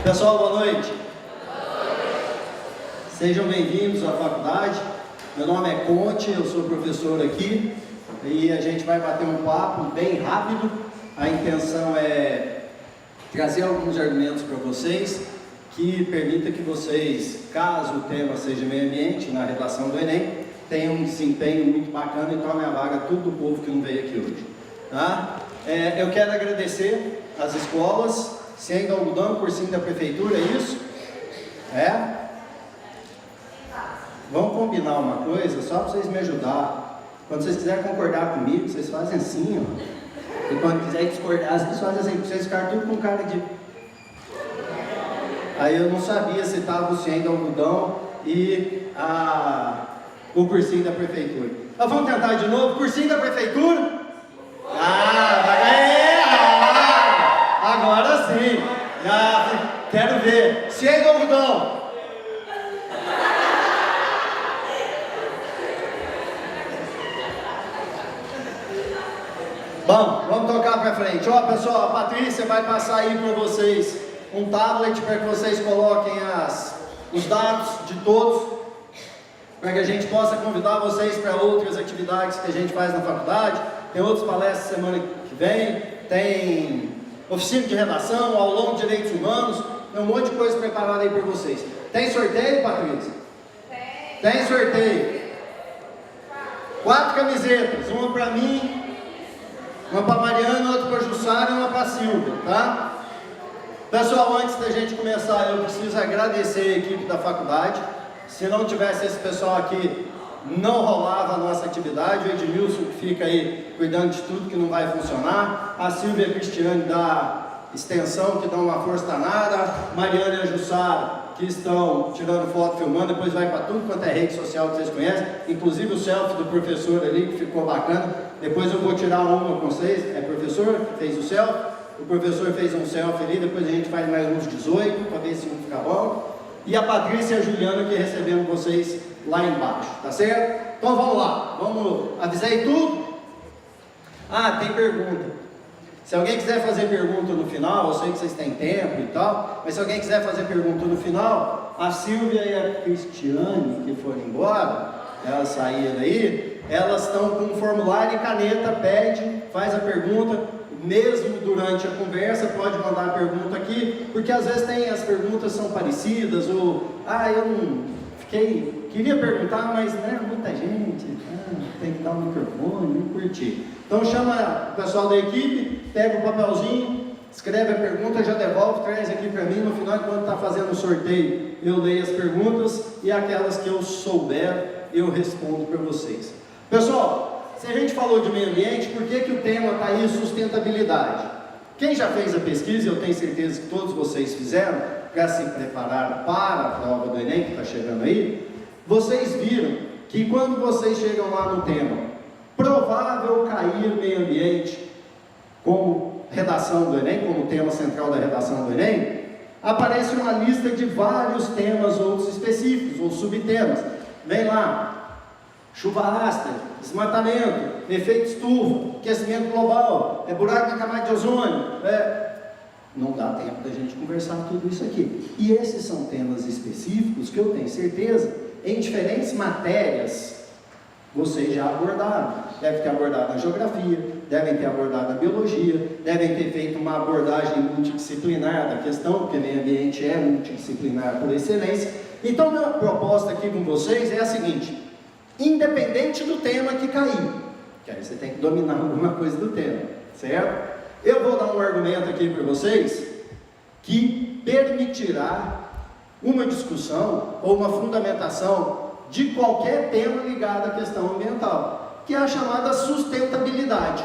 Pessoal, boa noite. Sejam bem-vindos à faculdade. Meu nome é Conte, eu sou professor aqui e a gente vai bater um papo bem rápido. A intenção é trazer alguns argumentos para vocês que permita que vocês, caso o tema seja meio ambiente na redação do Enem, tenham um desempenho muito bacana e tomem a vaga tudo do povo que não veio aqui hoje. Tá? Eu quero agradecer às escolas, Ciência do Algodão, cursinho da prefeitura, é isso? Vamos combinar uma coisa, só para vocês me ajudar. Quando vocês quiserem concordar comigo, vocês fazem assim, ó. E quando quiserem discordar, vocês fazem assim, para vocês ficarem tudo com cara de... Aí eu não sabia se estava o Ciência do Algodão e o cursinho da prefeitura. Mas vamos tentar de novo, cursinho da prefeitura? Agora sim, quero ver. Ciência do Algodão. Bom, vamos tocar para frente. Ó, pessoal, a Patrícia vai passar aí para vocês um tablet para que vocês coloquem os dados de todos, para que a gente possa convidar vocês para outras atividades que a gente faz na faculdade. Tem outras palestras semana que vem, tem oficina de redação, aulão de direitos humanos, tem um monte de coisa preparada aí para vocês. Tem sorteio, Patrícia? Tem sorteio. 4 camisetas, uma para mim, uma para Mariana, outra para Jussara e uma para Silvia, tá? Pessoal, antes da gente começar, eu preciso agradecer a equipe da faculdade. Se não tivesse esse pessoal aqui, não rolava a nossa atividade. O Edmilson que fica aí cuidando de tudo que não vai funcionar, a Silvia e a Cristiane da extensão que dão uma força danada, Mariana e a Jussara que estão tirando foto, filmando, depois vai para tudo quanto é rede social que vocês conhecem, inclusive o selfie do professor ali que ficou bacana. Depois eu vou tirar uma com vocês. É o professor que fez o selfie, o professor fez um selfie ali, depois a gente faz mais uns 18 para ver se um fica bom. E a Patrícia e a Juliana que recebemos vocês lá embaixo, tá certo? Então vamos lá, avisei tudo? Tem pergunta. Se alguém quiser fazer pergunta no final, eu sei que vocês têm tempo e tal, mas se alguém quiser fazer pergunta no final, a Silvia e a Cristiane, que foram embora, elas saíram daí, elas estão com um formulário e caneta, pede, faz a pergunta, mesmo durante a conversa, pode mandar a pergunta aqui, porque às vezes as perguntas são parecidas, ou, eu não queria perguntar, mas muita gente, tem que dar um microfone, não curti. Então chama o pessoal da equipe, pega o papelzinho, escreve a pergunta, já devolve, traz aqui para mim. No final, quando está fazendo o sorteio, eu leio as perguntas e aquelas que eu souber, eu respondo para vocês. Pessoal, se a gente falou de meio ambiente, por que o tema está aí, sustentabilidade? Quem já fez a pesquisa, eu tenho certeza que todos vocês fizeram, para se preparar para a prova do Enem, que está chegando aí, vocês viram que quando vocês chegam lá no tema, provável cair meio ambiente, como redação do Enem, como tema central da redação do Enem, aparece uma lista de vários temas, outros específicos, ou subtemas. Vem lá, chuva ácida, desmatamento, efeito estufa, aquecimento global, buraco na camada de ozônio. Não dá tempo da gente conversar tudo isso aqui. E esses são temas específicos que eu tenho certeza, em diferentes matérias, vocês já abordaram. Devem ter abordado na geografia, devem ter abordado na biologia, devem ter feito uma abordagem multidisciplinar da questão, porque meio ambiente é multidisciplinar por excelência. Então, minha proposta aqui com vocês é a seguinte: independente do tema que cair, que aí você tem que dominar alguma coisa do tema, certo? Eu vou dar um argumento aqui para vocês que permitirá uma discussão ou uma fundamentação de qualquer tema ligado à questão ambiental, que é a chamada sustentabilidade.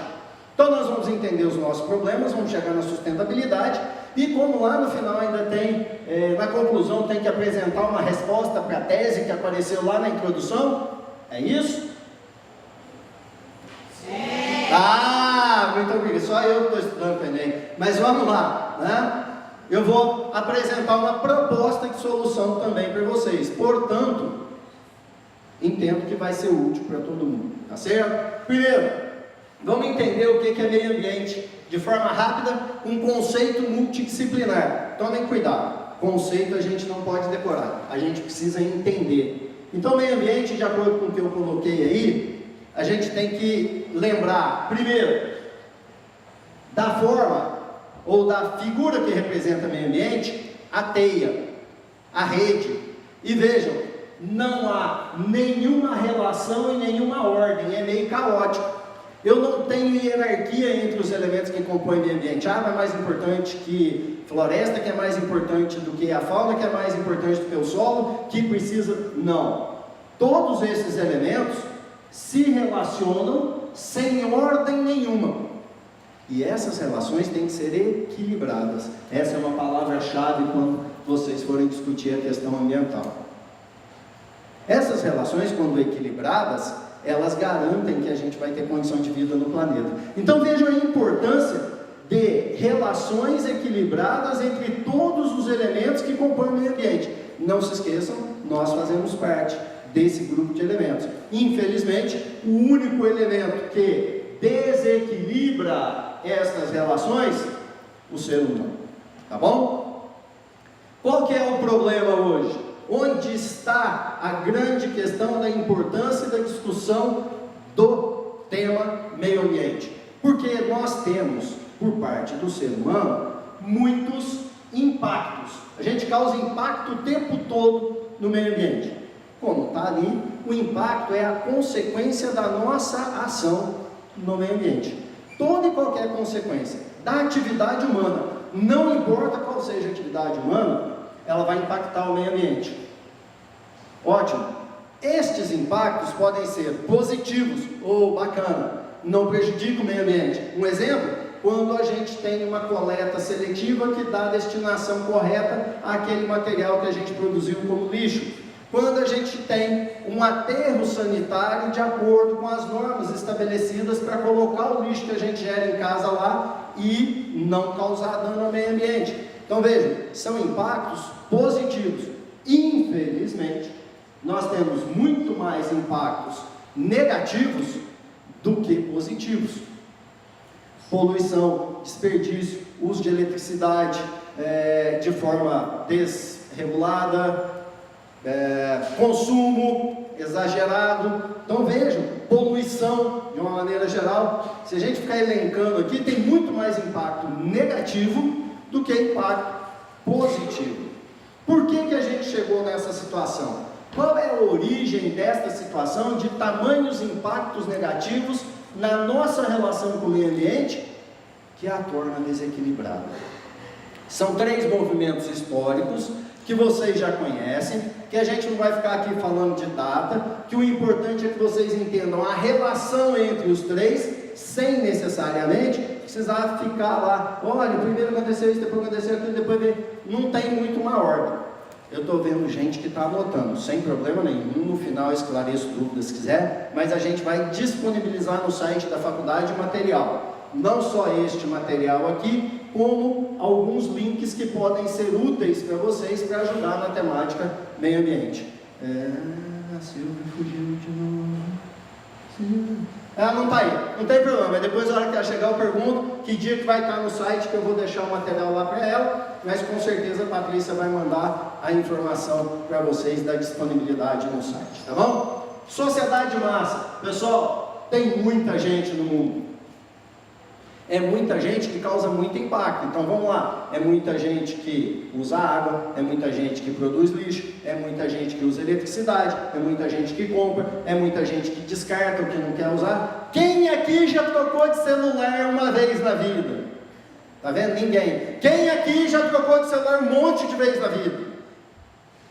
Então nós vamos entender os nossos problemas, vamos chegar na sustentabilidade, e como lá no final ainda tem, na conclusão tem que apresentar uma resposta para a tese que apareceu lá na introdução, é isso? Sim! Muito obrigado, só eu que estou estudando para o Enem, mas vamos lá, né? Eu vou apresentar uma proposta de solução também para vocês, portanto, entendo que vai ser útil para todo mundo, tá certo? Primeiro, vamos entender o que é meio ambiente de forma rápida, um conceito multidisciplinar. Tomem cuidado. conceito a gente não pode decorar, a gente precisa entender. Então, meio ambiente, de acordo com o que eu coloquei aí, a gente tem que lembrar, primeiro, da forma ou da figura que representa meio ambiente, a teia, a rede. E vejam, não há nenhuma relação e nenhuma ordem, é meio caótico. Eu não tenho hierarquia entre os elementos que compõem o meio ambiente. Água é mais importante que floresta, que é mais importante do que a fauna, que é mais importante do que o solo, que precisa... Não. Todos esses elementos se relacionam sem ordem nenhuma. E essas relações têm que ser equilibradas. Essa é uma palavra-chave quando vocês forem discutir a questão ambiental. Essas relações, quando equilibradas, elas garantem que a gente vai ter condição de vida no planeta. Então vejam a importância de relações equilibradas entre todos os elementos que compõem o meio ambiente. Não se esqueçam, nós fazemos parte desse grupo de elementos. Infelizmente, o único elemento que desequilibra essas relações, o ser humano. Tá bom? Qual que é o problema hoje? Onde está a grande questão da importância da discussão do tema meio ambiente? Porque nós temos, por parte do ser humano, muitos impactos. A gente causa impacto o tempo todo no meio ambiente. Como está ali, o impacto é a consequência da nossa ação no meio ambiente. Toda e qualquer consequência da atividade humana, não importa qual seja a atividade humana, ela vai impactar o meio ambiente. Ótimo. Estes impactos podem ser positivos ou bacana, não prejudica o meio ambiente. Um exemplo, quando a gente tem uma coleta seletiva que dá a destinação correta àquele material que a gente produziu como lixo. Quando a gente tem um aterro sanitário de acordo com as normas estabelecidas para colocar o lixo que a gente gera em casa lá e não causar dano ao meio ambiente. Então vejam, são impactos positivos. Infelizmente, nós temos muito mais impactos negativos do que positivos. Poluição, desperdício, uso de eletricidade de forma desregulada, consumo exagerado. Então vejam, poluição de uma maneira geral. Se a gente ficar elencando aqui, tem muito mais impacto negativo do que impacto positivo. Por que a gente chegou nessa situação? Qual é a origem desta situação de tamanhos impactos negativos na nossa relação com o meio ambiente que a torna desequilibrada? São 3 movimentos históricos que vocês já conhecem, que a gente não vai ficar aqui falando de data, que o importante é que vocês entendam a relação entre os 3, sem necessariamente precisar ficar lá, olha, primeiro aconteceu isso, depois aconteceu aquilo, depois veio. Não tem muito uma ordem. Eu estou vendo gente que está anotando, sem problema nenhum, no final eu esclareço dúvidas se quiser, mas a gente vai disponibilizar no site da faculdade o material. Não só este material aqui, como alguns links que podem ser úteis para vocês para ajudar na temática meio ambiente. A Silvia fugiu de novo. Não está aí, não tem problema, mas depois na hora que ela chegar eu pergunto que dia que vai estar no site, que eu vou deixar o material lá para ela, mas com certeza a Patrícia vai mandar a informação para vocês da disponibilidade no site, tá bom? Sociedade de massa, pessoal, tem muita gente no mundo. É muita gente que causa muito impacto. Então vamos lá, é muita gente que usa água, é muita gente que produz lixo, é muita gente que usa eletricidade, é muita gente que compra, é muita gente que descarta o que não quer usar. Quem aqui já trocou de celular uma vez na vida? Tá vendo? Ninguém. Quem aqui já trocou de celular um monte de vezes na vida?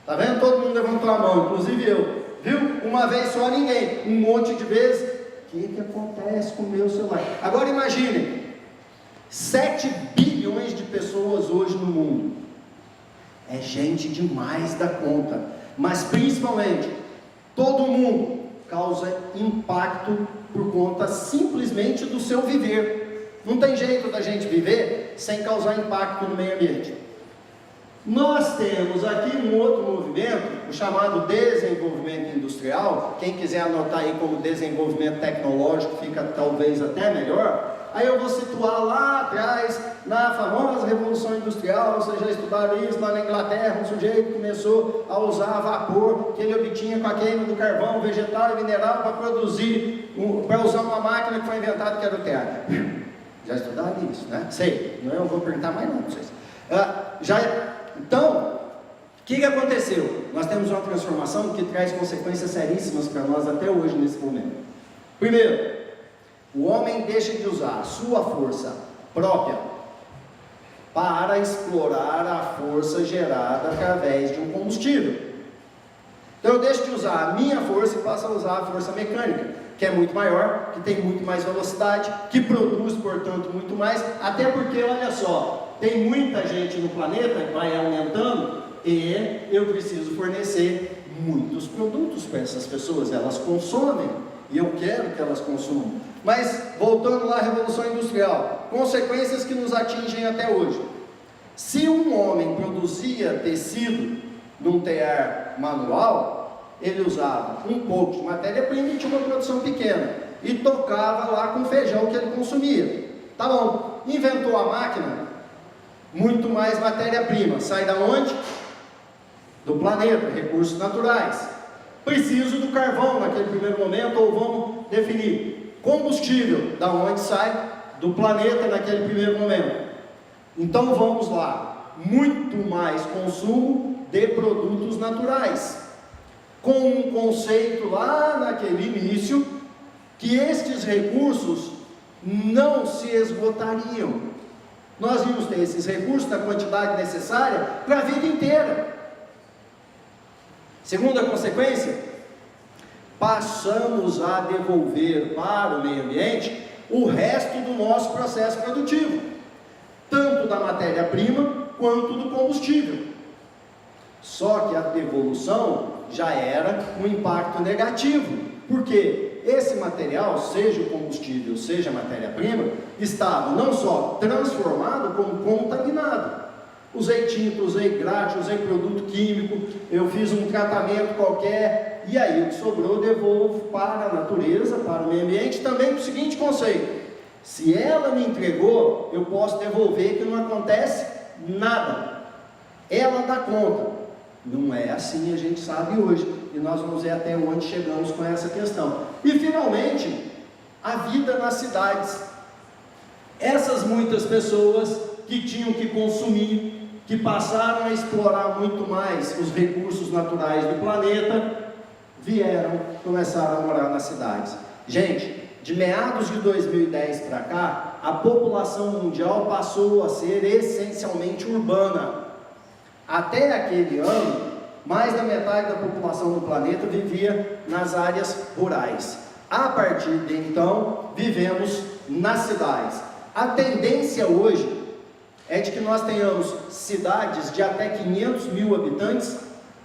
Tá vendo? Todo mundo levantou a mão, inclusive eu. Viu? Uma vez só ninguém, um monte de vezes. O que acontece com o meu celular? Agora imaginem, 7 bilhões de pessoas hoje no mundo. É gente demais da conta. Mas principalmente, todo mundo causa impacto por conta simplesmente do seu viver. Não tem jeito da gente viver sem causar impacto no meio ambiente. Nós temos aqui um outro movimento, o chamado desenvolvimento industrial. Quem quiser anotar aí como desenvolvimento tecnológico, fica talvez até melhor. Aí eu vou situar lá atrás, na famosa Revolução Industrial, vocês já estudaram isso lá na Inglaterra, um sujeito começou a usar vapor que ele obtinha com a queima do carvão vegetal e mineral para produzir, para usar uma máquina que foi inventada que era o tear. Já estudaram isso, né? Sei, não vou perguntar mais não para vocês. Então, o que aconteceu? Nós temos uma transformação que traz consequências seríssimas para nós até hoje nesse momento. Primeiro, o homem deixa de usar a sua força própria para explorar a força gerada através de um combustível. Então eu deixo de usar a minha força e passo a usar a força mecânica, que é muito maior, que tem muito mais velocidade, que produz, portanto, muito mais, até porque, olha só, tem muita gente no planeta que vai aumentando e eu preciso fornecer muitos produtos para essas pessoas, elas consomem e eu quero que elas consumam. Mas, voltando lá à Revolução Industrial, consequências que nos atingem até hoje. Se um homem produzia tecido num tear manual, ele usava um pouco de matéria-prima e tinha uma produção pequena, e tocava lá com o feijão que ele consumia. Tá bom, inventou a máquina, muito mais matéria-prima, sai da onde? Do planeta, recursos naturais. Preciso do carvão naquele primeiro momento, ou vamos definir combustível, da onde sai? Do planeta naquele primeiro momento. Então vamos lá, muito mais consumo de produtos naturais, com um conceito lá naquele início, que estes recursos não se esgotariam. Nós íamos ter esses recursos na quantidade necessária para a vida inteira. Segunda consequência, passamos a devolver para o meio ambiente o resto do nosso processo produtivo, tanto da matéria-prima quanto do combustível. Só que a devolução já era um impacto negativo, porque esse material, seja o combustível, seja a matéria-prima, estava não só transformado, como contaminado. Usei tinta, usei graxa, usei produto químico, eu fiz um tratamento qualquer, e aí o que sobrou eu devolvo para a natureza, para o meio ambiente, também com o seguinte conceito: se ela me entregou, eu posso devolver, que não acontece nada, ela dá conta. Não é assim, a gente sabe hoje, e nós vamos ver até onde chegamos com essa questão. E finalmente, a vida nas cidades. Essas muitas pessoas que tinham que consumir, que passaram a explorar muito mais os recursos naturais do planeta, começaram a morar nas cidades. Gente, de meados de 2010 para cá, a população mundial passou a ser essencialmente urbana. Até aquele ano, mais da metade da população do planeta vivia nas áreas rurais. A partir de então, vivemos nas cidades. A tendência hoje é de que nós tenhamos cidades de até 500 mil habitantes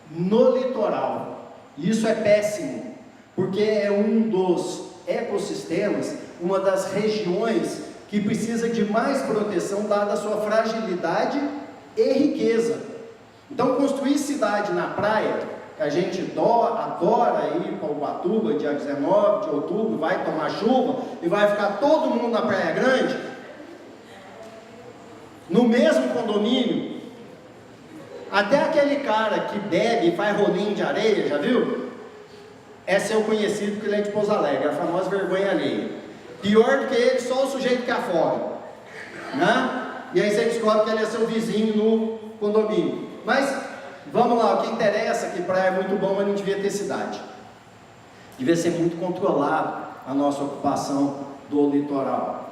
no litoral. Isso é péssimo, porque é um dos ecossistemas, uma das regiões que precisa de mais proteção, dada a sua fragilidade e riqueza. Então, construir cidade na praia, que a gente adora ir para Ubatuba, dia 19 de outubro, vai tomar chuva e vai ficar todo mundo na Praia Grande, no mesmo condomínio, até aquele cara que bebe e faz rolinho de areia, já viu? É seu conhecido porque ele é de Pouso Alegre, a famosa vergonha alheia. Pior do que ele, só o sujeito que afoga, né? E aí você descobre que ele é seu vizinho no condomínio. Mas, vamos lá, o que interessa, que praia é muito bom, mas não devia ter cidade. Devia ser muito controlado a nossa ocupação do litoral.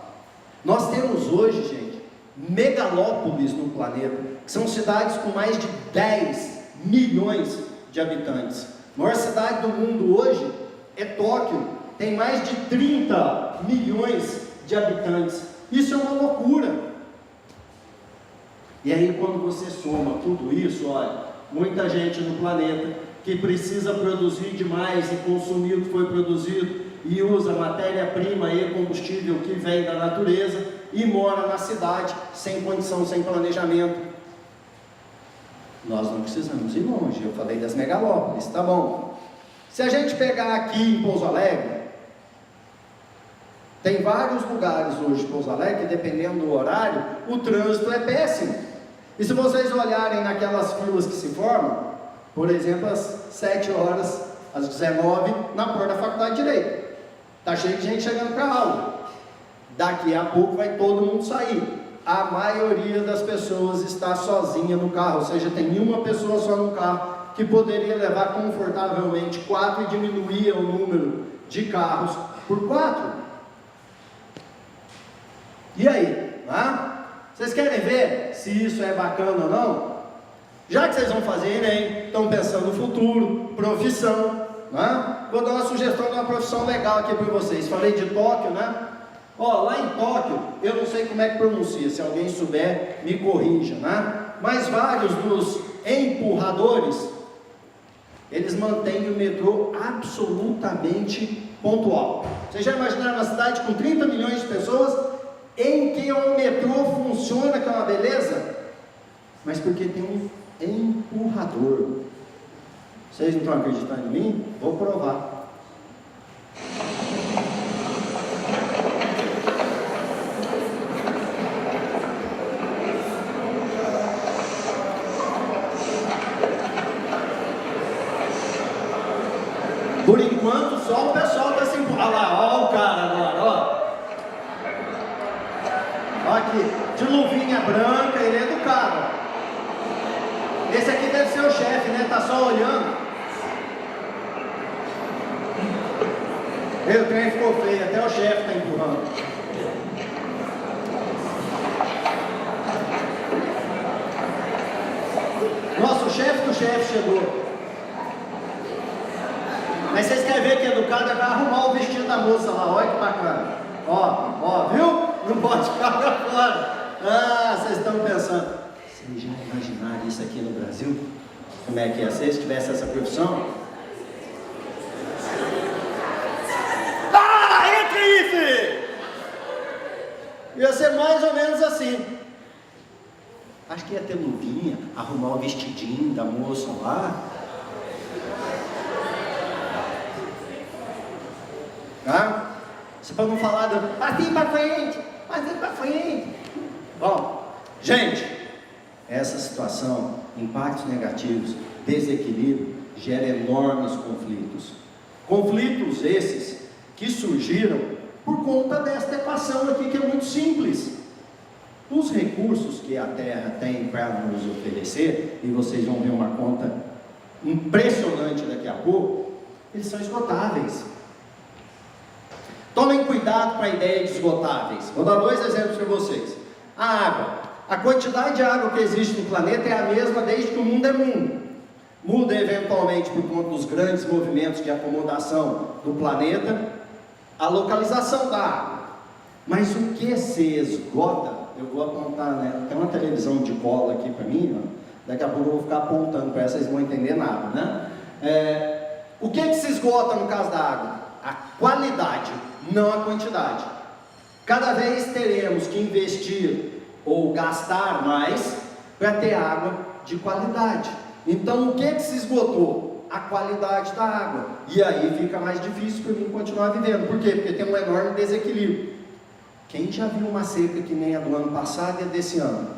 Nós temos hoje, gente, megalópolis no planeta, que são cidades com mais de 10 milhões de habitantes. A maior cidade do mundo hoje é Tóquio, tem mais de 30 milhões de habitantes. Isso é uma loucura. E aí, quando você soma tudo isso, olha, muita gente no planeta que precisa produzir demais e consumir o que foi produzido e usa matéria-prima e combustível que vem da natureza e mora na cidade sem condição, sem planejamento. Nós não precisamos ir longe, eu falei das megalópolis, tá bom? Se a gente pegar aqui em Pouso Alegre, Tem vários lugares hoje em Pouso Alegre que, dependendo do horário, o trânsito é péssimo. E se vocês olharem naquelas filas que se formam, por exemplo, às 7 horas, às 19, na porta da Faculdade de Direito, está cheio de gente chegando para a aula. Daqui a pouco vai todo mundo sair. A maioria das pessoas está sozinha no carro, ou seja, tem uma pessoa só no carro, que poderia levar confortavelmente 4 e diminuía o número de carros por 4. E aí? Vocês querem ver se isso é bacana ou não? Já que vocês vão fazer Enem, estão pensando no futuro, profissão, vou dar uma sugestão de uma profissão legal aqui para vocês. Falei de Tóquio, lá em Tóquio, eu não sei como é que pronuncia, se alguém souber, me corrija, mas vários dos empurradores, eles mantêm o metrô absolutamente pontual. Vocês já imaginaram uma cidade com 30 milhões de pessoas, em que o metrô funciona, que é uma beleza, mas porque tem um empurrador. Vocês não estão acreditando em mim? Vou provar. Por enquanto, só o pessoal está se empurrando. Olha lá, olha o cara agora, ó. Olha aqui, de luvinha branca, ele é educado. Esse aqui deve ser o chefe, tá só olhando. O trem ficou feio, até o chefe está empurrando. Nossa, o chefe do chefe chegou. Mas vocês querem ver que é educado, é para arrumar o vestido da moça lá, olha que bacana. Ó, viu? Não pode ficar pra fora. Vocês estão pensando, vocês já imaginaram isso aqui no Brasil? Como é que ia ser se tivesse essa profissão? Entra aí, filho! Ia ser mais ou menos assim. Acho que ia ter luvinha, arrumar o vestidinho da moça lá. Você pode não falar assim para frente, assim para frente. Bom, gente, essa situação, impactos negativos, desequilíbrio, gera enormes conflitos. Conflitos esses que surgiram por conta desta equação aqui, que é muito simples. Os recursos que a Terra tem para nos oferecer, e vocês vão ver uma conta impressionante daqui a pouco, eles são esgotáveis. Tomem cuidado com a ideia de esgotáveis. Vou dar 2 exemplos para vocês. A água. A quantidade de água que existe no planeta é a mesma desde que o mundo é mundo. Muda eventualmente por conta dos grandes movimentos de acomodação do planeta, a localização da água. Mas o que se esgota, eu vou apontar, tem uma televisão de cola aqui para mim, daqui a pouco eu vou ficar apontando para essa, vocês não vão entender nada, O que se esgota no caso da água? A qualidade, não a quantidade. Cada vez teremos que investir ou gastar mais para ter água de qualidade. Então o que se esgotou? A qualidade da água. E aí fica mais difícil para mim continuar vivendo. Por quê? Porque tem um enorme desequilíbrio. Quem já viu uma seca que nem a do ano passado e a desse ano?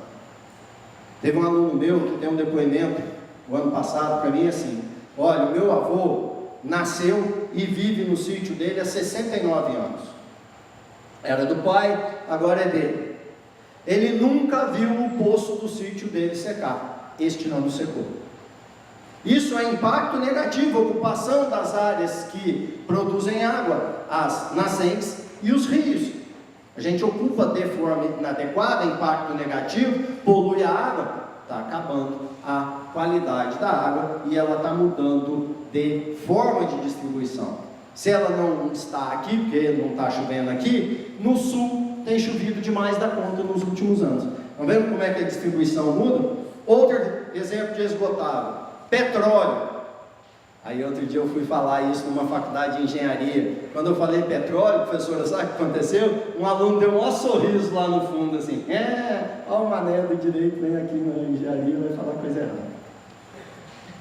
Teve um aluno meu que deu um depoimento o ano passado para mim assim: olha, o meu avô nasceu e vive no sítio dele há 69 anos. Era do pai, agora é dele. Ele nunca viu o poço do sítio dele secar. Este ano secou. Isso é impacto negativo, ocupação das áreas que produzem água, as nascentes e os rios. A gente ocupa de forma inadequada, impacto negativo, polui a água, está acabando a qualidade da água e ela está mudando de forma de distribuição. Se ela não está aqui, porque não está chovendo aqui, no sul tem chovido demais da conta nos últimos anos. Estão vendo como é que a distribuição muda? Outro exemplo de esgotável, petróleo. Aí outro dia eu fui falar isso numa faculdade de engenharia. Quando eu falei petróleo, professora, sabe o que aconteceu? Um aluno deu um maior sorriso lá no fundo, assim: olha o mané do direito, vem aqui na engenharia e vai falar coisa errada.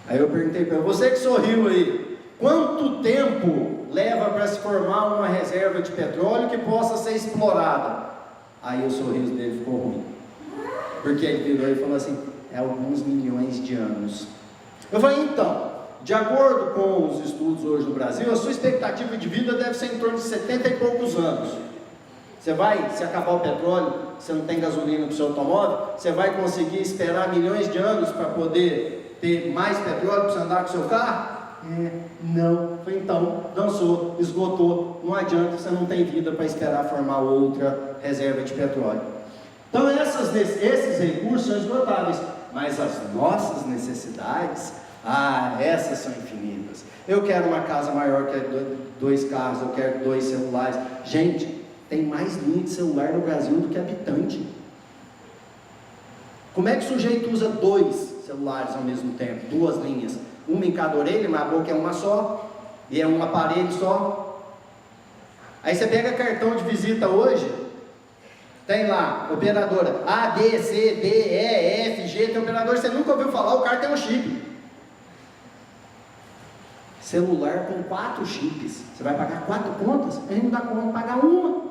Aí eu perguntei para ele: você que sorriu aí, quanto tempo leva para se formar uma reserva de petróleo que possa ser explorada. Aí o sorriso dele ficou ruim, porque ele virou e falou assim: é alguns milhões de anos. Eu falei: então, de acordo com os estudos hoje no Brasil, a sua expectativa de vida deve ser em torno de 70 e poucos anos. Você vai, se acabar o petróleo, você não tem gasolina para o seu automóvel, você vai conseguir esperar milhões de anos para poder ter mais petróleo para você andar com o seu carro? Não. Então, dançou, esgotou, não adianta, você não tem vida para esperar formar outra reserva de petróleo. Então esses recursos são esgotáveis, mas as nossas necessidades, essas são infinitas. Eu quero uma casa maior, quero 2 carros, eu quero 2 celulares. Gente, tem mais linha de celular no Brasil do que habitante. Como é que o sujeito usa 2 celulares ao mesmo tempo, 2 linhas? Uma em cada orelha, mas a boca é uma só, e é um aparelho só. Aí você pega cartão de visita hoje, tem lá, operadora A, B, C, D, E, F, G, tem operador que você nunca ouviu falar, o cara tem um chip. Celular com 4 chips, você vai pagar 4 contas? A gente não dá conta de pagar uma.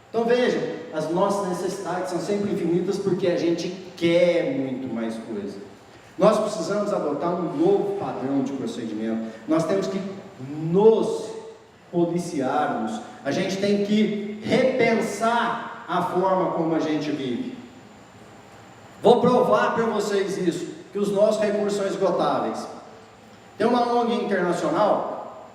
Então vejam, as nossas necessidades são sempre infinitas porque a gente quer muito mais coisa. Nós precisamos adotar um novo padrão de procedimento. Nós temos que nos policiarmos. A gente tem que repensar a forma como a gente vive. Vou provar para vocês isso, que os nossos recursos são esgotáveis. Tem uma ONG internacional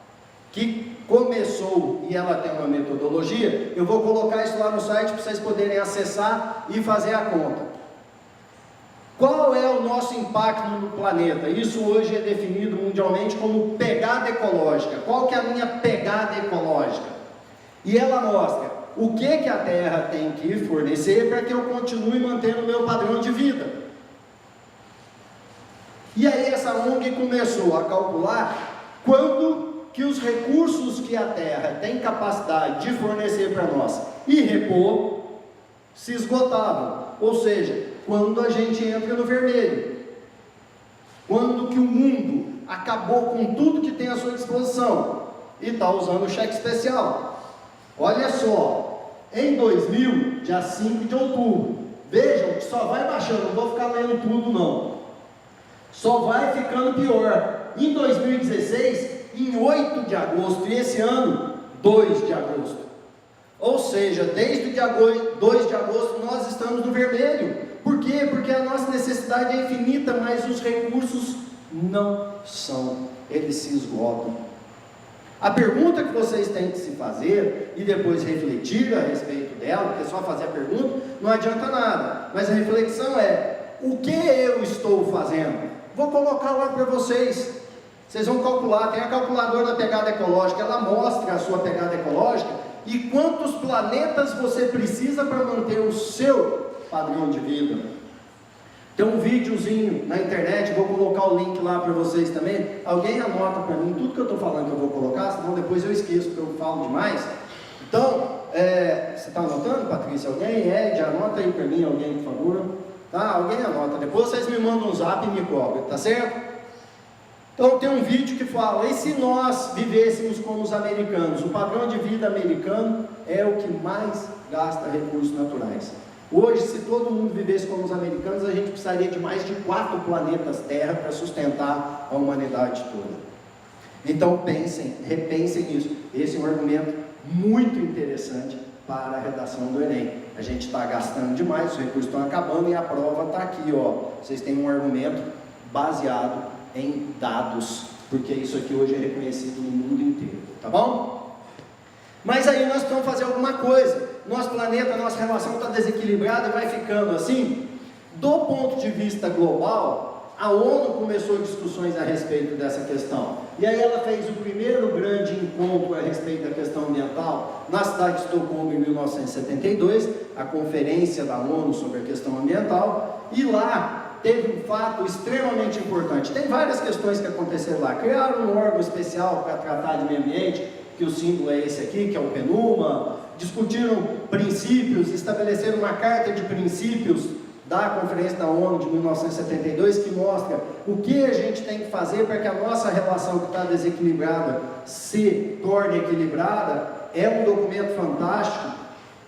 que começou e ela tem uma metodologia. Eu vou colocar isso lá no site para vocês poderem acessar e fazer a conta. Qual é o nosso impacto no planeta? Isso hoje é definido mundialmente como pegada ecológica. Qual que é a minha pegada ecológica? E ela mostra o que a Terra tem que fornecer para que eu continue mantendo o meu padrão de vida. E aí essa ONG começou a calcular quando que os recursos que a Terra tem capacidade de fornecer para nós e repor se esgotavam. Ou seja, quando a gente entra no vermelho, quando que o mundo acabou com tudo que tem à sua disposição e está usando o cheque especial. Olha só, em 2000, dia 5 de outubro, vejam que só vai baixando, não vou ficar lendo tudo não, só vai ficando pior. Em 2016, em 8 de agosto, e esse ano, 2 de agosto. Ou seja, desde o dia 2 de agosto nós estamos no vermelho. Por quê? Porque a nossa necessidade é infinita, mas os recursos não são, eles se esgotam. A pergunta que vocês têm que se fazer e depois refletir a respeito dela, porque só fazer a pergunta não adianta nada, mas a reflexão é: o que eu estou fazendo? Vou colocar lá para vocês. Vocês vão calcular, tem a calculadora da pegada ecológica, ela mostra a sua pegada ecológica e quantos planetas você precisa para manter o seu padrão de vida. Tem um videozinho na internet, vou colocar o link lá para vocês também. Alguém anota para mim tudo que eu estou falando que eu vou colocar, senão depois eu esqueço, porque eu falo demais. Então, você está anotando, Patrícia? Alguém? Ed, anota aí para mim, alguém, por favor. Tá? Alguém anota. Depois vocês me mandam um zap e me cobram, tá certo? Então tem um vídeo que fala: e se nós vivêssemos como os americanos? O padrão de vida americano é o que mais gasta recursos naturais. Hoje, se todo mundo vivesse como os americanos, a gente precisaria de mais de 4 planetas Terra para sustentar a humanidade toda. Então repensem nisso. Esse é um argumento muito interessante para a redação do Enem. A gente está gastando demais, os recursos estão acabando e a prova está aqui, ó. Vocês têm um argumento baseado em dados, porque isso aqui hoje é reconhecido no mundo inteiro, tá bom? Mas aí nós precisamos fazer alguma coisa. Nosso planeta, nossa relação está desequilibrada e vai ficando assim. Do ponto de vista global, a ONU começou discussões a respeito dessa questão. E aí ela fez o primeiro grande encontro a respeito da questão ambiental na cidade de Estocolmo em 1972, a conferência da ONU sobre a questão ambiental, e lá teve um fato extremamente importante. Tem várias questões que aconteceram lá. Criaram um órgão especial para tratar de meio ambiente, que o símbolo é esse aqui, que é o PNUMA. Discutiram princípios, estabeleceram uma carta de princípios da Conferência da ONU de 1972, que mostra o que a gente tem que fazer para que a nossa relação que está desequilibrada se torne equilibrada. É um documento fantástico,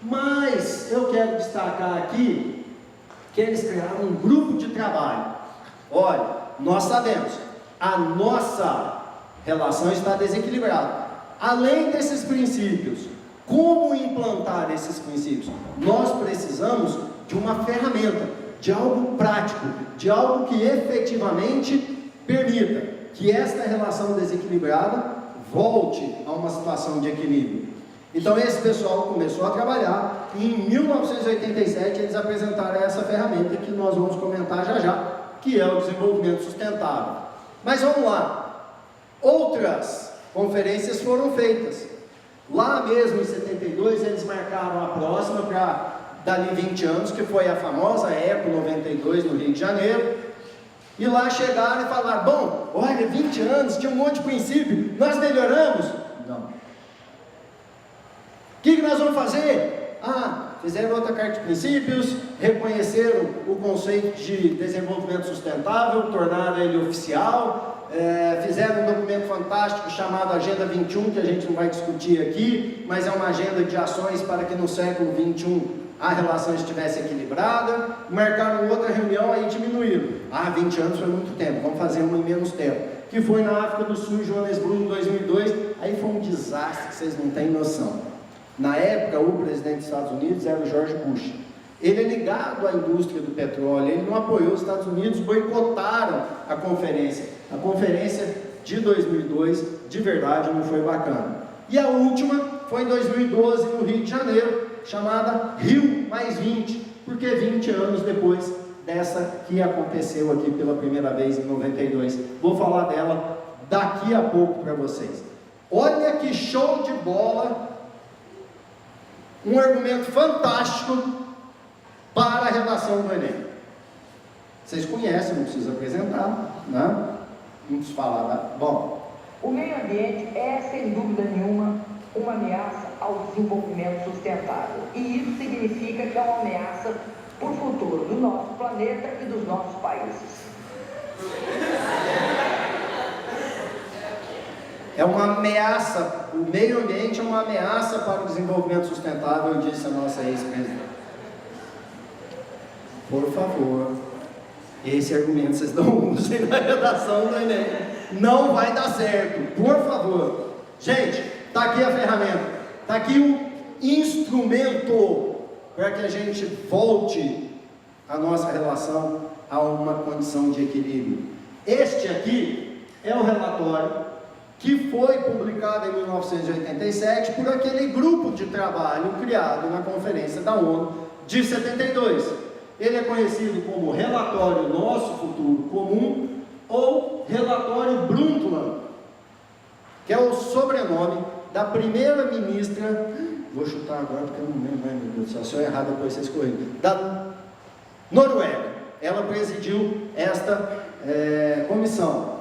mas eu quero destacar aqui que eles criaram um grupo de trabalho. Olha, nós sabemos, a nossa relação está desequilibrada. Além desses princípios, como implantar esses princípios? Nós precisamos de uma ferramenta, de algo prático, de algo que efetivamente permita que esta relação desequilibrada volte a uma situação de equilíbrio. Então esse pessoal começou a trabalhar e em 1987 eles apresentaram essa ferramenta que nós vamos comentar já já, que é o desenvolvimento sustentável. Mas vamos lá, outras conferências foram feitas. Lá mesmo em 72 eles marcaram a próxima para dali 20 anos, que foi a famosa Eco 92 no Rio de Janeiro, e lá chegaram e falaram, bom, olha, 20 anos, tinha um monte de princípio, nós melhoramos? Não. O que nós vamos fazer? Fizeram outra carta de princípios, reconheceram o conceito de desenvolvimento sustentável, tornaram ele oficial, fizeram um documento fantástico chamado Agenda 21, que a gente não vai discutir aqui, mas é uma agenda de ações para que no século 21 a relação estivesse equilibrada. Marcaram outra reunião, aí diminuíram. 20 anos foi muito tempo, vamos fazer uma em menos tempo. Que foi na África do Sul, em Joanesburgo, em 2002, aí foi um desastre que vocês não têm noção. Na época, o presidente dos Estados Unidos era o George Bush. Ele é ligado à indústria do petróleo, ele não apoiou os Estados Unidos, boicotaram a conferência. A conferência de 2002, de verdade, não foi bacana. E a última foi em 2012, no Rio de Janeiro, chamada Rio mais 20, porque 20 anos depois dessa que aconteceu aqui pela primeira vez em 92. Vou falar dela daqui a pouco para vocês. Olha que show de bola, um argumento fantástico para a redação do Enem. Vocês conhecem, não precisa apresentar, né? Muitos falaram, bom. O meio ambiente é, sem dúvida nenhuma, uma ameaça ao desenvolvimento sustentável. E isso significa que é uma ameaça para o futuro do nosso planeta e dos nossos países. É uma ameaça, o meio ambiente é uma ameaça para o desenvolvimento sustentável, disse a nossa ex-presidente. Por favor, esse argumento vocês não usem na redação do Enem. Não vai dar certo, por favor. Gente, está aqui a ferramenta, está aqui o instrumento para que a gente volte a nossa relação a uma condição de equilíbrio. Este aqui é o relatório que foi publicado em 1987 por aquele grupo de trabalho criado na Conferência da ONU de 72. Ele é conhecido como Relatório Nosso Futuro Comum ou Relatório Brundtland, que é o sobrenome da primeira-ministra, vou chutar agora porque eu não lembro, meu Deus do céu, se eu errar depois vocês corrigem, da Noruega. Ela presidiu esta comissão.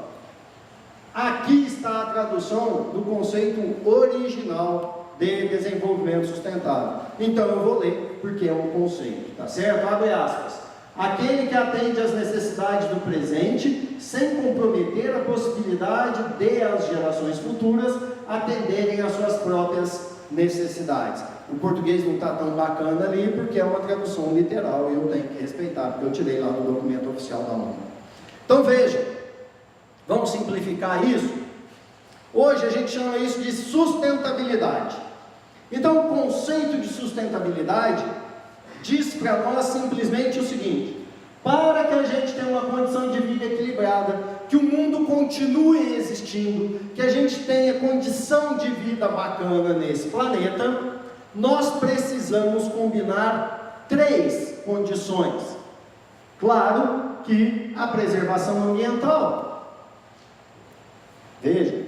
Aqui está a tradução do conceito original de desenvolvimento sustentável. Então eu vou ler, porque é um conceito, tá certo? Abre aspas. Aquele que atende às necessidades do presente, sem comprometer a possibilidade de as gerações futuras atenderem às suas próprias necessidades. O português não está tão bacana ali, porque é uma tradução literal e eu tenho que respeitar, porque eu tirei lá no documento oficial da ONU. Então veja, vamos simplificar isso. Hoje a gente chama isso de sustentabilidade. Então o conceito de sustentabilidade diz para nós simplesmente o seguinte: para que a gente tenha uma condição de vida equilibrada, que o mundo continue existindo, que a gente tenha condição de vida bacana nesse planeta, nós precisamos combinar 3 condições. Claro que a preservação ambiental. Veja,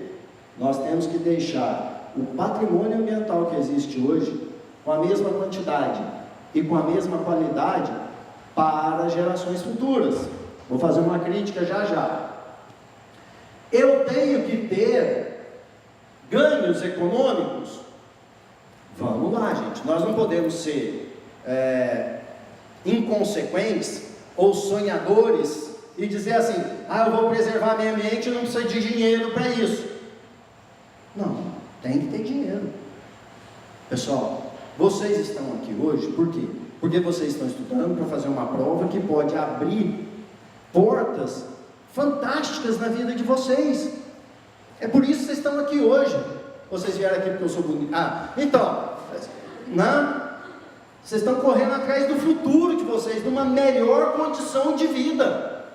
nós temos que deixar o patrimônio ambiental que existe hoje com a mesma quantidade e com a mesma qualidade para gerações futuras. Vou fazer uma crítica já já. Eu tenho que ter ganhos econômicos? Vamos lá, gente. Nós não podemos ser inconsequentes ou sonhadores e dizer assim: eu vou preservar meio ambiente e não precisa de dinheiro para isso. Não, tem que ter dinheiro. Pessoal, vocês estão aqui hoje por quê? Porque vocês estão estudando para fazer uma prova que pode abrir portas fantásticas na vida de vocês. É por isso que vocês estão aqui hoje. Vocês vieram aqui porque eu sou bonito. Então, não. Vocês estão correndo atrás do futuro de vocês, de uma melhor condição de vida.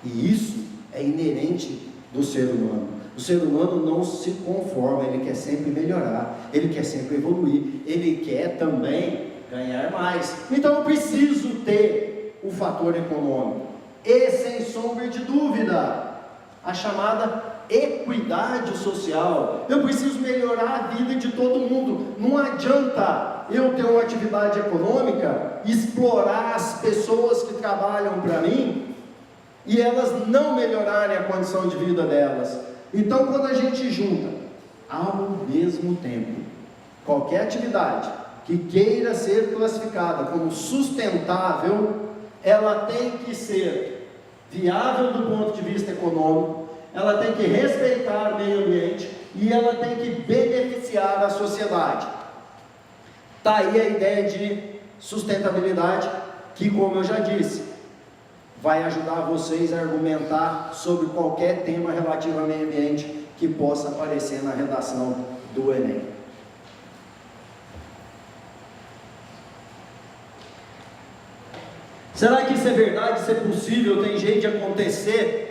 E isso é inerente do ser humano. O ser humano não se conforma, ele quer sempre melhorar, ele quer sempre evoluir, ele quer também ganhar mais. Então eu preciso ter o fator econômico. E sem sombra de dúvida, a chamada equidade social. Eu preciso melhorar a vida de todo mundo. Não adianta eu ter uma atividade econômica, explorar as pessoas que trabalham para mim e elas não melhorarem a condição de vida delas. Então, quando a gente junta ao mesmo tempo qualquer atividade que queira ser classificada como sustentável, ela tem que ser viável do ponto de vista econômico, ela tem que respeitar o meio ambiente e ela tem que beneficiar a sociedade. Está aí a ideia de sustentabilidade, que, como eu já disse, vai ajudar vocês a argumentar sobre qualquer tema relativo ao meio ambiente que possa aparecer na redação do Enem. Será que isso é verdade, isso é possível, tem jeito de acontecer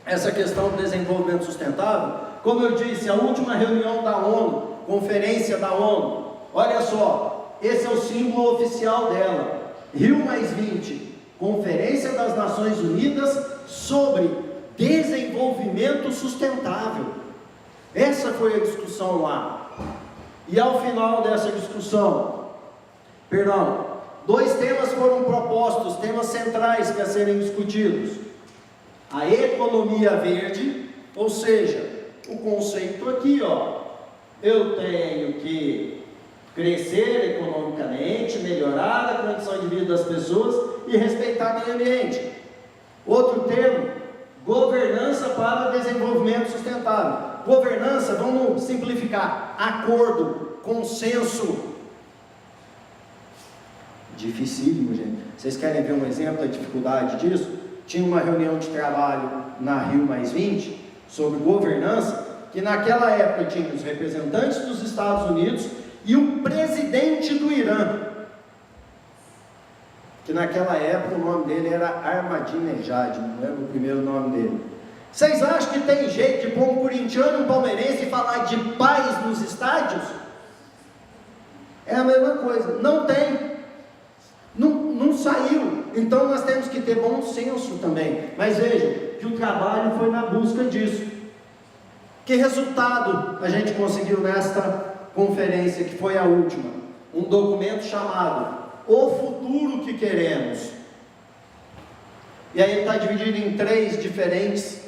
essa questão do desenvolvimento sustentável? Como eu disse, a última reunião da ONU, conferência da ONU, olha só, esse é o símbolo oficial dela, Rio+20, Conferência das Nações Unidas sobre Desenvolvimento Sustentável. Essa foi a discussão lá. E ao final dessa discussão, dois temas foram propostos, temas centrais para serem discutidos. A economia verde, ou seja, o conceito aqui, eu tenho que crescer economicamente, melhorar a condição de vida das pessoas e respeitar o meio ambiente. Outro termo, governança para desenvolvimento sustentável. Governança, vamos simplificar, acordo, consenso. Dificílimo, gente. Vocês querem ver um exemplo da dificuldade disso? Tinha uma reunião de trabalho na Rio+20 sobre governança, que naquela época tinha os representantes dos Estados Unidos e o presidente do Irã, que naquela época o nome dele era Ahmadinejad, não lembro o primeiro nome dele. Vocês acham que tem jeito de pôr um corintiano e um palmeirense e falar de paz nos estádios? É a mesma coisa, não tem, não saiu. Então nós temos que ter bom senso também. Mas vejam que o trabalho foi na busca disso. Que resultado a gente conseguiu nesta conferência, que foi a última? Um documento chamado O Futuro que Queremos. E aí ele está dividido em 3 diferentes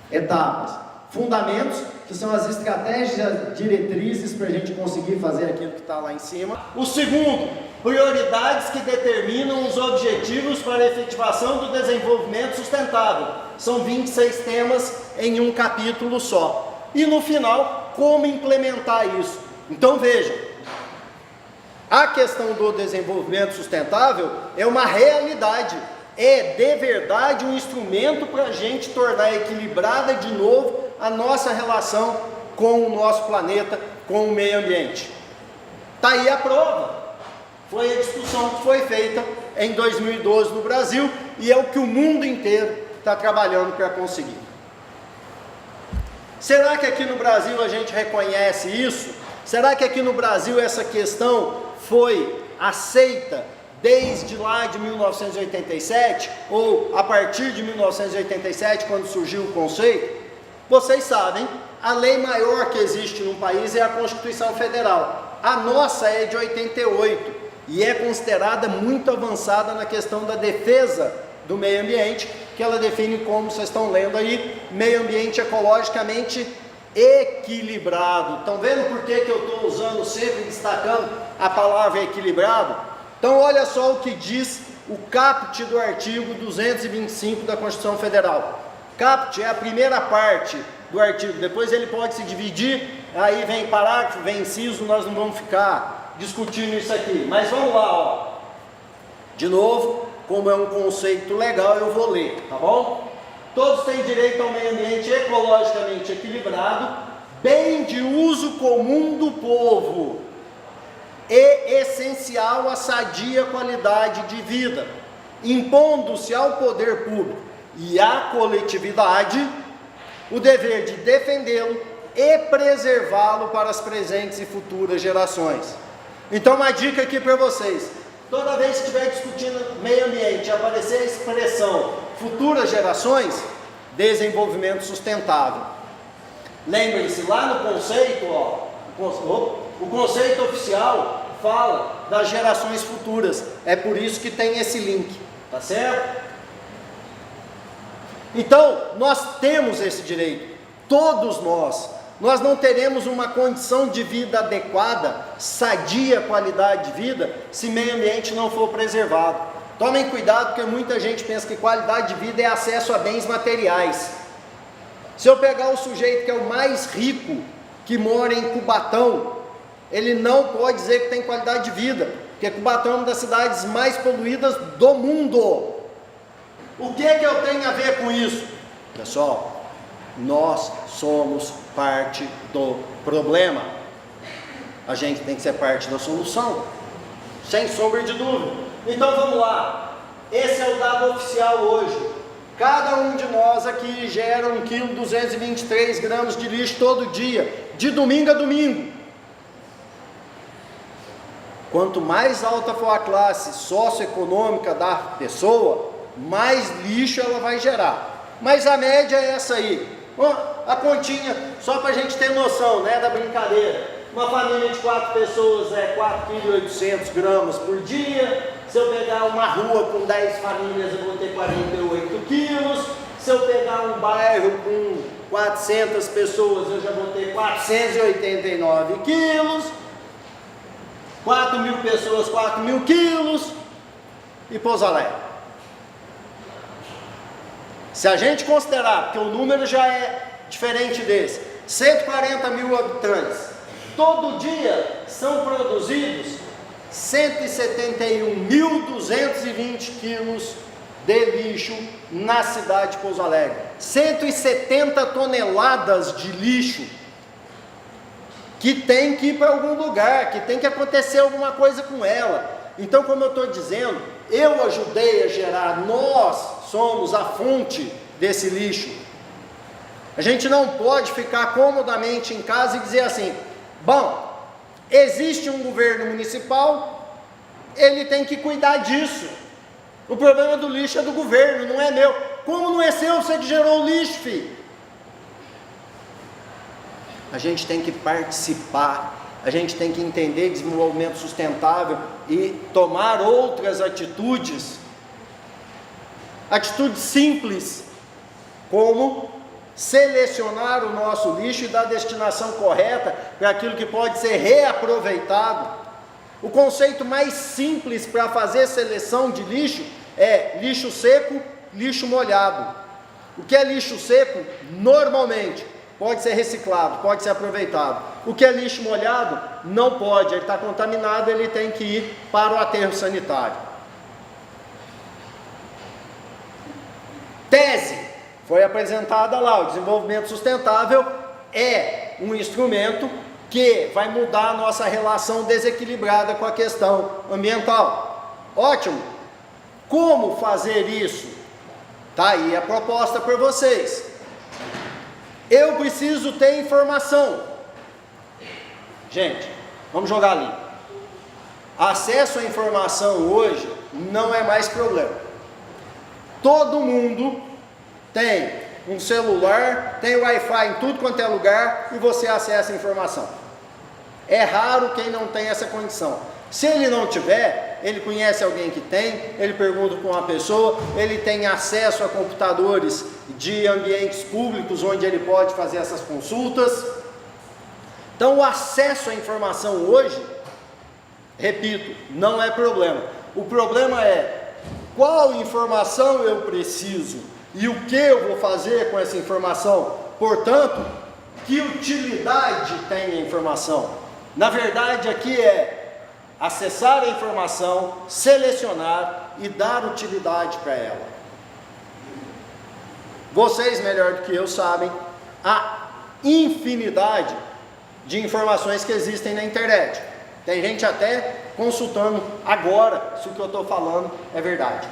etapas. Fundamentos, que são as estratégias diretrizes para a gente conseguir fazer aquilo que está lá em cima. O segundo, prioridades que determinam os objetivos para a efetivação do desenvolvimento sustentável. São 26 temas em um capítulo só. E no final, como implementar isso? Então vejam, a questão do desenvolvimento sustentável é uma realidade, é de verdade um instrumento para a gente tornar equilibrada de novo a nossa relação com o nosso planeta, com o meio ambiente. Está aí a prova, foi a discussão que foi feita em 2012 no Brasil e é o que o mundo inteiro está trabalhando para conseguir. Será que aqui no Brasil a gente reconhece isso? Será que aqui no Brasil essa questão foi aceita desde lá de 1987, ou a partir de 1987, quando surgiu o conceito? Vocês sabem, a lei maior que existe no país é a Constituição Federal. A nossa é de 88 e é considerada muito avançada na questão da defesa do meio ambiente, que ela define como vocês estão lendo aí, meio ambiente ecologicamente equilibrado. Estão vendo por que eu estou usando sempre, destacando a palavra equilibrado? Então olha só o que diz o caput do artigo 225 da Constituição Federal. Caput é a primeira parte do artigo, depois ele pode se dividir, aí vem parágrafo, vem inciso, nós não vamos ficar discutindo isso aqui, mas vamos lá, ó. De novo, como é um conceito legal, eu vou ler, tá bom? Todos têm direito ao meio ambiente ecologicamente equilibrado, bem de uso comum do povo e essencial à sadia qualidade de vida, impondo-se ao poder público e à coletividade o dever de defendê-lo e preservá-lo para as presentes e futuras gerações. Então, uma dica aqui para vocês: toda vez que estiver discutindo meio ambiente e aparecer a expressão futuras gerações, desenvolvimento sustentável. Lembre-se, lá no conceito, ó, o conceito oficial fala das gerações futuras. É por isso que tem esse link, tá certo? Então, nós temos esse direito, todos nós. Nós não teremos uma condição de vida adequada, sadia qualidade de vida, se meio ambiente não for preservado. Tomem cuidado, porque muita gente pensa que qualidade de vida é acesso a bens materiais. Se eu pegar o sujeito que é o mais rico, que mora em Cubatão, ele não pode dizer que tem qualidade de vida, porque Cubatão é uma das cidades mais poluídas do mundo. O que eu tenho a ver com isso? Pessoal, nós somos parte do problema. A gente tem que ser parte da solução, sem sombra de dúvida. Então vamos lá, esse é o dado oficial hoje. Cada um de nós aqui gera 1,223 kg de lixo todo dia, de domingo a domingo. Quanto mais alta for a classe socioeconômica da pessoa, mais lixo ela vai gerar. Mas a média é essa aí. A continha, só para a gente ter noção, né, da brincadeira. Uma família de 4 pessoas é 4,8 kg por dia. Se eu pegar uma rua com 10 famílias, eu vou ter 48 quilos. Se eu pegar um bairro com 400 pessoas, eu já vou ter 489 quilos. 4.000 pessoas, 4.000 quilos. E Pouso Alegre. Se a gente considerar, porque o número já é diferente desse, 140 mil habitantes, todo dia são produzidos 171.220 quilos de lixo na cidade de Pouso Alegre. 170 toneladas de lixo que tem que ir para algum lugar, que tem que acontecer alguma coisa com ela. Então, como eu estou dizendo, eu ajudei a gerar, nós somos a fonte desse lixo. A gente não pode ficar comodamente em casa e dizer assim: bom, existe um governo municipal, ele tem que cuidar disso. O problema do lixo é do governo, não é meu. Como não é seu? Você que gerou o lixo, filho. A gente tem que participar, a gente tem que entender desenvolvimento sustentável e tomar outras atitudes. Atitudes simples, como selecionar o nosso lixo e dar a destinação correta para aquilo que pode ser reaproveitado. O conceito mais simples para fazer seleção de lixo é lixo seco, lixo molhado. O que é lixo seco? Normalmente pode ser reciclado, pode ser aproveitado. O que é lixo molhado? Não pode, ele está contaminado, ele tem que ir para o aterro sanitário. Tese foi apresentada lá: o desenvolvimento sustentável é um instrumento que vai mudar a nossa relação desequilibrada com a questão ambiental. Ótimo! Como fazer isso? Está aí a proposta para vocês. Eu preciso ter informação. Gente, vamos jogar ali. Acesso à informação hoje não é mais problema. Todo mundo tem um celular, tem Wi-Fi em tudo quanto é lugar e você acessa a informação. É raro quem não tem essa condição. Se ele não tiver, ele conhece alguém que tem, ele pergunta com uma pessoa, ele tem acesso a computadores de ambientes públicos onde ele pode fazer essas consultas. Então o acesso à informação hoje, repito, não é problema. O problema é qual informação eu preciso e o que eu vou fazer com essa informação. Portanto, que utilidade tem a informação? Na verdade aqui é acessar a informação, selecionar e dar utilidade para ela. Vocês melhor do que eu sabem a infinidade de informações que existem na internet. Tem gente até consultando agora se o que eu estou falando é verdade.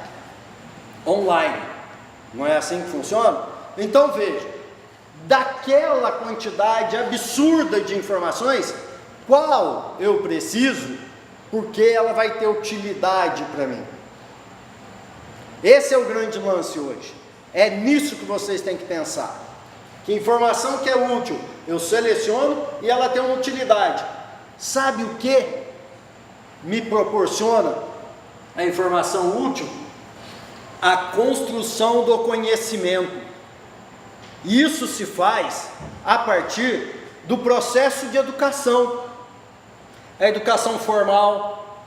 Online. Não é assim que funciona? Então veja, daquela quantidade absurda de informações, qual eu preciso, porque ela vai ter utilidade para mim. Esse é o grande lance hoje. É nisso que vocês têm que pensar. Que informação que é útil, eu seleciono e ela tem uma utilidade. Sabe o que me proporciona a informação útil? A construção do conhecimento. Isso se faz a partir do processo de educação. A educação formal,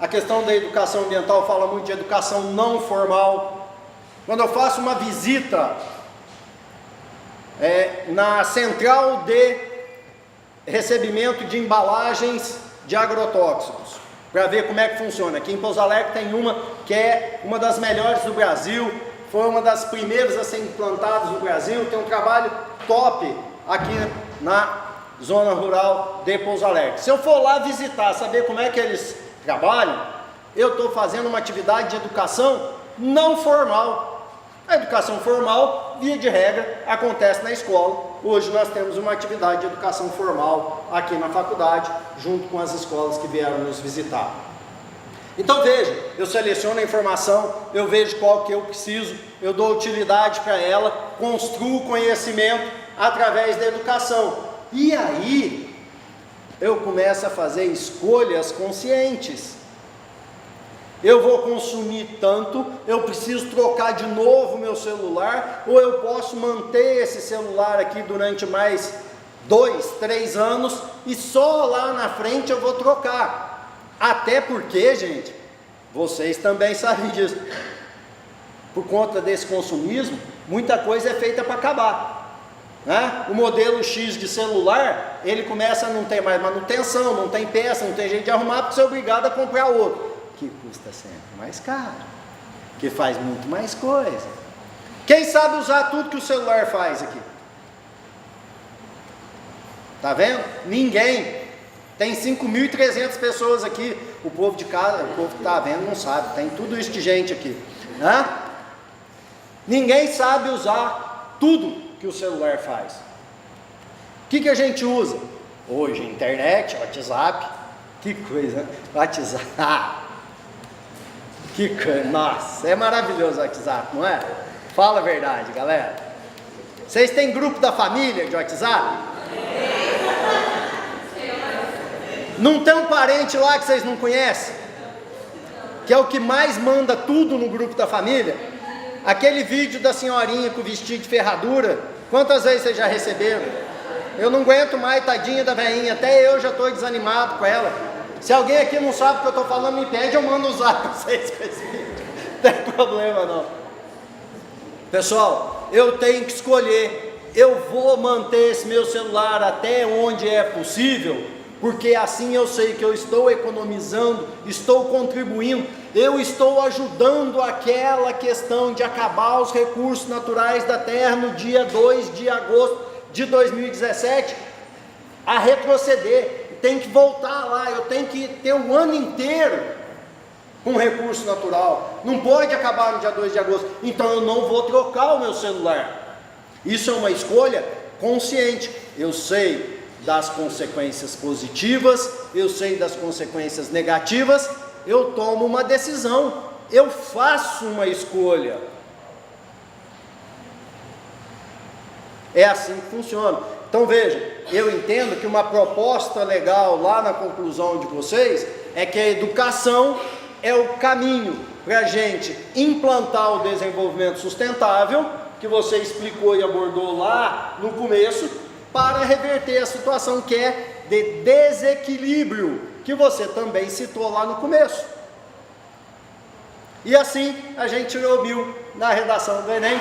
a questão da educação ambiental fala muito de educação não formal. Quando eu faço uma visita na central de recebimento de embalagens de agrotóxicos, para ver como é que funciona. Aqui em Pouso Alegre tem uma que é uma das melhores do Brasil, foi uma das primeiras a ser implantadas no Brasil, tem um trabalho top aqui na zona rural de Pouso Alegre. Se eu for lá visitar, saber como é que eles trabalham, eu estou fazendo uma atividade de educação não formal. A educação formal, via de regra, acontece na escola. Hoje nós temos uma atividade de educação formal aqui na faculdade, junto com as escolas que vieram nos visitar. Então veja, eu seleciono a informação, eu vejo qual que eu preciso, eu dou utilidade para ela, construo conhecimento através da educação. E aí, eu começo a fazer escolhas conscientes. Eu vou consumir tanto, eu preciso trocar de novo meu celular, ou eu posso manter esse celular aqui durante mais 2, 3 anos, e só lá na frente eu vou trocar. Até porque, gente, vocês também sabem disso, por conta desse consumismo, muita coisa é feita para acabar, né? O modelo X de celular, ele começa a não ter mais manutenção, não tem peça, não tem jeito de arrumar, porque você é obrigado a comprar outro, que custa sempre mais caro, que faz muito mais coisa. Quem sabe usar tudo que o celular faz aqui? Tá vendo? Ninguém. Tem 5.300 pessoas aqui. O povo de casa, o povo que está vendo não sabe. Tem tudo isso de gente aqui, né? Ninguém sabe usar tudo que o celular faz. O que a gente usa? Hoje, internet, WhatsApp. Que coisa, WhatsApp. Que coisa, nossa, é maravilhoso o WhatsApp, não é? Fala a verdade, galera. Vocês têm grupo da família de WhatsApp? Não tem um parente lá que vocês não conhecem? Que é o que mais manda tudo no grupo da família? Aquele vídeo da senhorinha com o vestido de ferradura, quantas vezes vocês já receberam? Eu não aguento mais, tadinha da velhinha, até eu já estou desanimado com ela. Se alguém aqui não sabe o que eu estou falando, me pede, eu mando usar para vocês com esse vídeo. Não tem problema não. Pessoal, eu tenho que escolher. Eu vou manter esse meu celular até onde é possível, porque assim eu sei que eu estou economizando, estou contribuindo, eu estou ajudando aquela questão de acabar os recursos naturais da terra no dia 2 de agosto de 2017 a retroceder. Tem que voltar lá, eu tenho que ter o ano inteiro com recurso natural, não pode acabar no dia 2 de agosto, então eu não vou trocar o meu celular. Isso é uma escolha consciente. Eu sei das consequências positivas, eu sei das consequências negativas, eu tomo uma decisão, eu faço uma escolha. É assim que funciona. Então veja, eu entendo que uma proposta legal lá na conclusão de vocês é que a educação é o caminho para a gente implantar o desenvolvimento sustentável que você explicou e abordou lá no começo, para reverter a situação que é de desequilíbrio, que você também citou lá no começo. E assim a gente tirou 1000 na redação do Enem.